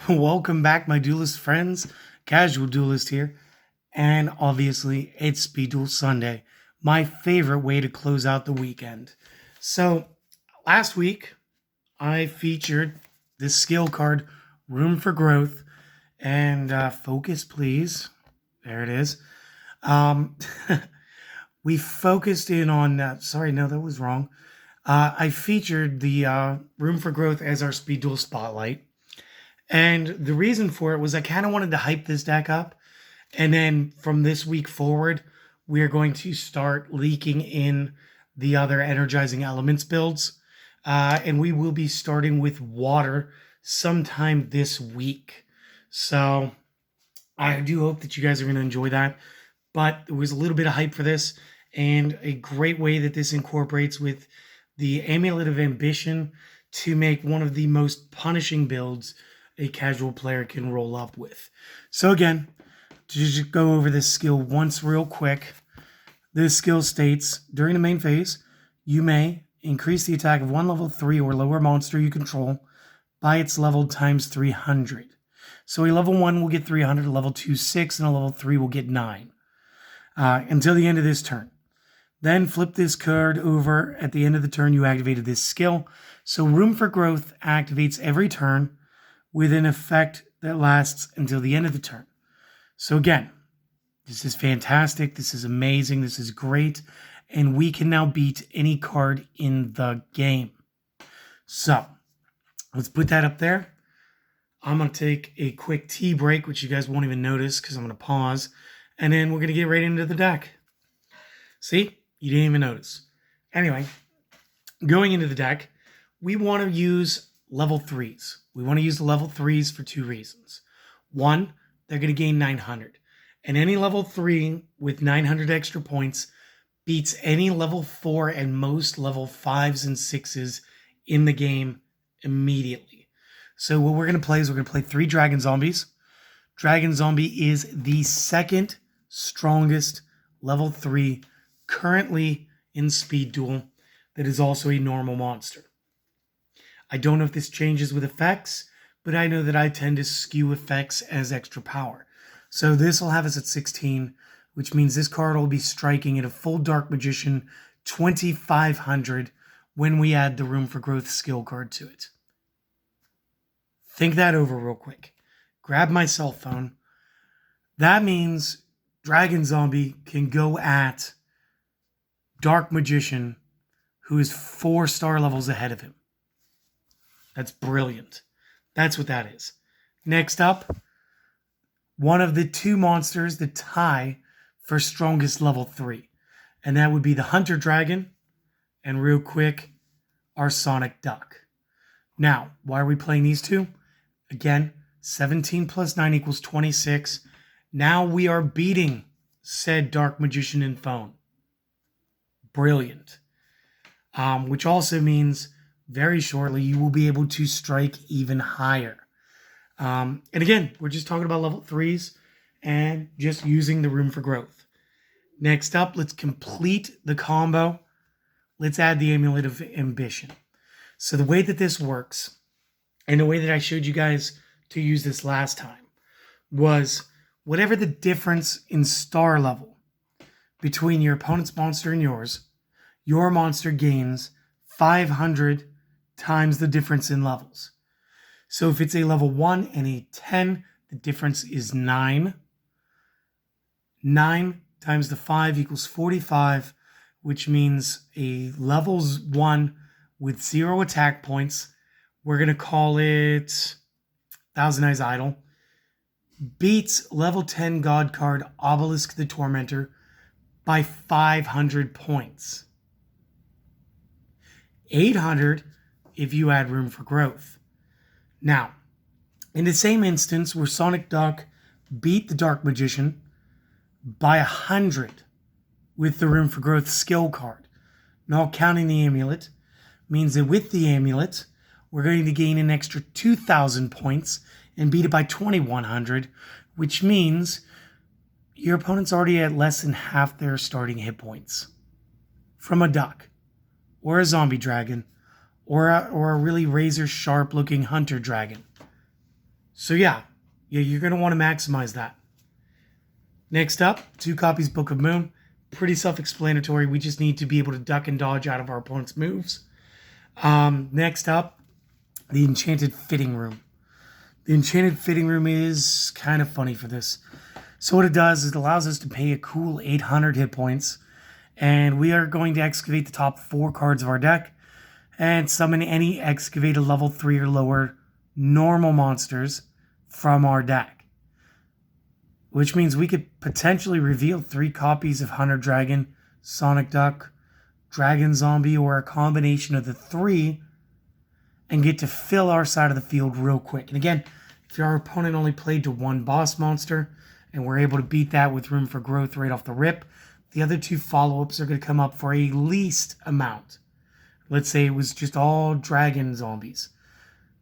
Welcome back, my duelist friends. Casual Duelist here. And obviously, it's Speed Duel Sunday, my favorite way to close out the weekend. So, last week, I featured this skill card, Room for Growth, and focus, please. There it is. Um, we focused in on that. Sorry, no, that was wrong. I featured the Room for Growth as our Speed Duel Spotlight. And the reason for it was I kind of wanted to hype this deck up. And then from this week forward, we're going to start leaking in the other energizing elements builds. And we will be starting with water sometime this week. So I do hope that you guys are going to enjoy that. But there was a little bit of hype for this, and a great way that this incorporates with the Amulet of Ambition to make one of the most punishing builds a casual player can roll up with. So again, to just go over this skill once real quick, this skill states, during the main phase, you may increase the attack of one level 3 or lower monster you control by its level times 300. So a level 1 will get 300, a level 2, 6, and a level 3 will get 9. Until the end of this turn. Then flip this card over. At the end of the turn, you activated this skill. So Room for Growth activates every turn with an effect that lasts until the end of the turn. So again, this is fantastic. This is amazing. This is great. And we can now beat any card in the game. So let's put that up there. I'm going to take a quick tea break, which you guys won't even notice because I'm going to pause. And then we're going to get right into the deck. See? You didn't even notice. Anyway, going into the deck, we want to use level 3s. We want to use the level 3s for two reasons. One, they're going to gain 900. And any level 3 with 900 extra points beats any level 4 and most level 5s and 6s in the game immediately. So what we're going to play is we're going to play 3 Dragon Zombies. Dragon Zombie is the second strongest level 3 currently in Speed Duel that is also a normal monster. I don't know if this changes with effects, but I know that I tend to skew effects as extra power. So this will have us at 16, which means this card will be striking at a full Dark Magician 2500 when we add the Room for Growth skill card to it. Think that over real quick. Grab my cell phone. That means Dragon Zombie can go at Dark Magician, who is 4 star levels ahead of him. That's brilliant. That's what that is. Next up, one of the 2 monsters that tie for strongest level 3. And that would be the Hunter Dragon and, real quick, our Sonic Duck. Now, why are we playing these 2? Again, 17 plus 9 equals 26. Now we are beating said Dark Magician in phone. Brilliant. Which also means very shortly you will be able to strike even higher. And again, we're just talking about level 3s and just using the Room for Growth. Next up, let's complete the combo. Let's add the Amulet of Ambition. So the way that this works, and the way that I showed you guys to use this last time, was whatever the difference in star level between your opponent's monster and yours, your monster gains 500 times the difference in levels. So if it's a level 1 and a 10, the difference is 9. 9 times the 5 equals 45, which means a levels 1 with 0 attack points, we're going to call it Thousand Eyes Idol, beats level 10 God card Obelisk the Tormentor by 500 points. 800 if you add Room for Growth. Now, in the same instance where Sonic Duck beat the Dark Magician by 100 with the Room for Growth skill card, not counting the amulet, means that with the amulet, we're going to gain an extra 2,000 points and beat it by 2,100, which means your opponent's already at less than half their starting hit points from a duck, or a zombie dragon, or a really razor sharp looking hunter dragon. So yeah, you're going to want to maximize that. Next up, 2 copies Book of Moon. Pretty self-explanatory. We just need to be able to duck and dodge out of our opponent's moves. Next up, the Enchanted Fitting Room. The Enchanted Fitting Room is kind of funny for this. So what it does is it allows us to pay a cool 800 hit points, and we are going to excavate the top 4 cards of our deck and summon any excavated level 3 or lower normal monsters from our deck. Which means we could potentially reveal 3 copies of Hunter Dragon, Sonic Duck, Dragon Zombie, or a combination of the 3 and get to fill our side of the field real quick. And again, if our opponent only played to 1 boss monster and we're able to beat that with room for growth right off the rip, the other 2 follow-ups are going to come up for a least amount. Let's say it was just all dragon zombies.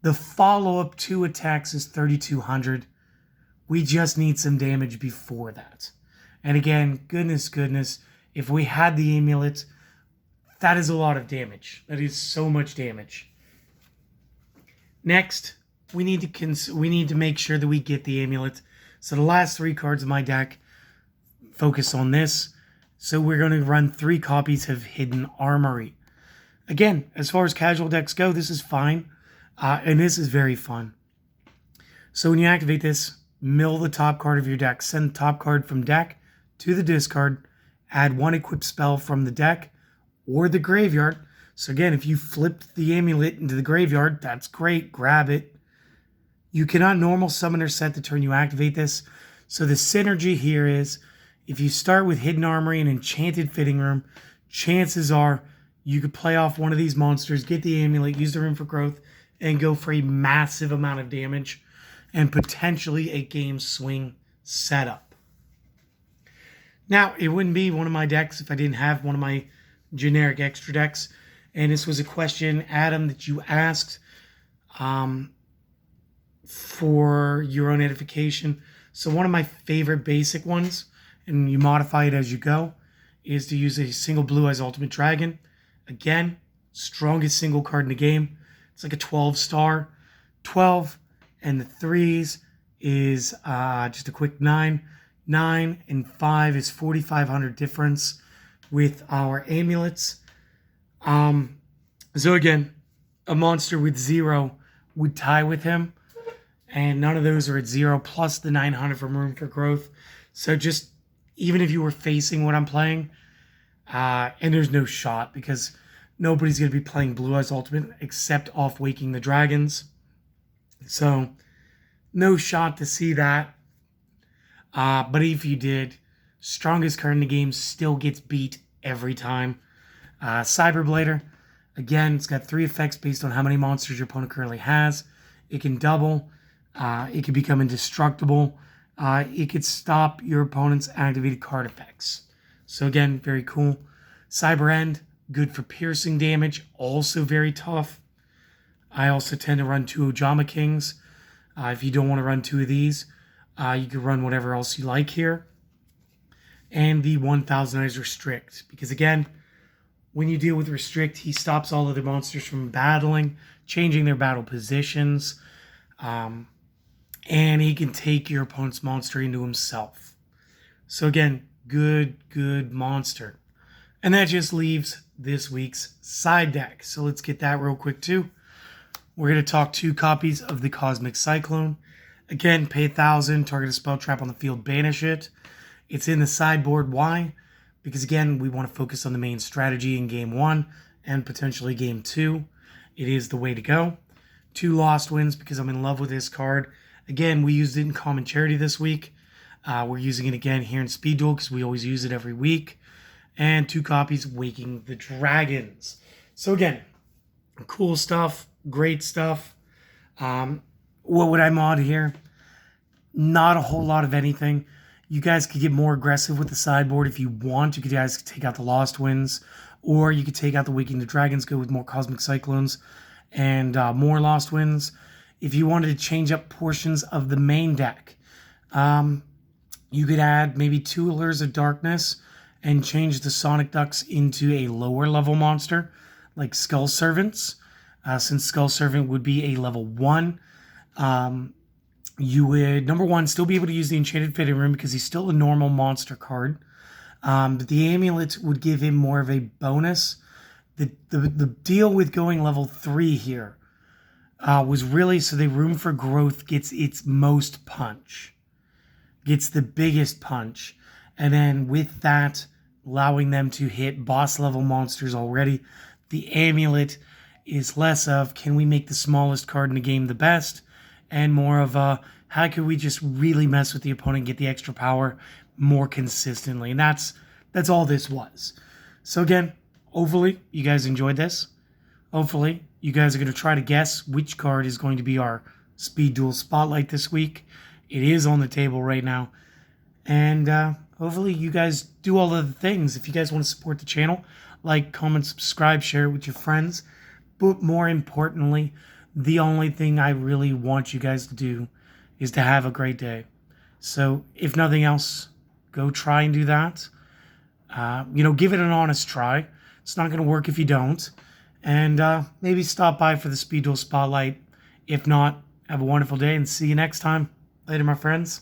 The follow-up 2 attacks is 3,200. We just need some damage before that. And again, goodness, if we had the amulet, that is a lot of damage. That is so much damage. Next, we need to make sure that we get the amulet. So the last 3 cards of my deck focus on this. So we're going to run 3 copies of Hidden Armory. Again, as far as casual decks go, this is fine. And this is very fun. So when you activate this, mill the top card of your deck. Send the top card from deck to the discard. Add 1 equipped spell from the deck or the graveyard. So again, if you flipped the amulet into the graveyard, that's great. Grab it. You cannot normal summon or set the turn you activate this. So the synergy here is if you start with Hidden Armory and Enchanted Fitting Room, chances are you could play off one of these monsters, get the amulet, use the room for growth, and go for a massive amount of damage and potentially a game swing setup. Now, it wouldn't be one of my decks if I didn't have one of my generic extra decks. And this was a question, Adam, that you asked for your own edification. So one of my favorite basic ones, and you modify it as you go, is to use a single Blue Eyes Ultimate Dragon. Again, strongest single card in the game. It's like a 12-star. 12 and the 3s is just a quick 9. 9 and 5 is 4,500 difference with our amulets. So again, a monster with 0 would tie with him. And none of those are at 0, plus the 900 from room for growth. So just, even if you were facing what I'm playing, and there's no shot because nobody's going to be playing Blue Eyes Ultimate except off Waking the Dragons. So, no shot to see that. But if you did, strongest card in the game still gets beat every time. Cyberblader, again, it's got 3 effects based on how many monsters your opponent currently has. It can double. It can become indestructible. It could stop your opponent's activated card effects. So again, very cool. Cyber End, good for piercing damage. Also very tough. I also tend to run 2 Ojama Kings. If you don't want to run 2 of these, you can run whatever else you like here. And the 1,000 Eyes Restrict. Because again, when you deal with Restrict, he stops all other monsters from battling, changing their battle positions. And he can take your opponent's monster into himself. So again, good monster. And that just leaves this week's side deck. So let's get that real quick too. We're going to talk 2 copies of the Cosmic Cyclone. Again, pay 1,000, target a spell trap on the field, banish it. It's in the sideboard. Why? Because again, we want to focus on the main strategy in game 1 and potentially game 2. It is the way to go. 2 Lost Winds because I'm in love with this card. Again, we used it in Common Charity this week. We're using it again here in Speed Duel because we always use it every week. And 2 copies Waking the Dragons. So again, cool stuff, great stuff. What would I mod here? Not a whole lot of anything. You guys could get more aggressive with the sideboard if you want. You guys take out the Lost Winds, or you could take out the Waking the Dragons, go with more Cosmic Cyclones and more Lost Winds. If you wanted to change up portions of the main deck, you could add maybe 2 Allures of Darkness and change the Sonic Ducks into a lower level monster like Skull Servants, since Skull Servant would be a level 1. you would, number one, still be able to use the Enchanted Fitting Room because he's still a normal monster card. But the amulet would give him more of a bonus. The deal with going level 3 here was really so the Room for Growth gets its most punch, gets the biggest punch. And then with that, allowing them to hit boss level monsters already, the amulet is less of can we make the smallest card in the game the best, and more of how could we just really mess with the opponent, get the extra power more consistently. And that's all this was. So again, hopefully you guys enjoyed this. Hopefully you guys are going to try to guess which card is going to be our Speed Duel Spotlight this week. It is on the table right now. And hopefully you guys do all of the things. If you guys want to support the channel, like, comment, subscribe, share it with your friends. But more importantly, the only thing I really want you guys to do is to have a great day. So if nothing else, go try and do that. Give it an honest try. It's not going to work if you don't. And maybe stop by for the Speed Duel Spotlight. If not, have a wonderful day and see you next time. Later, my friends.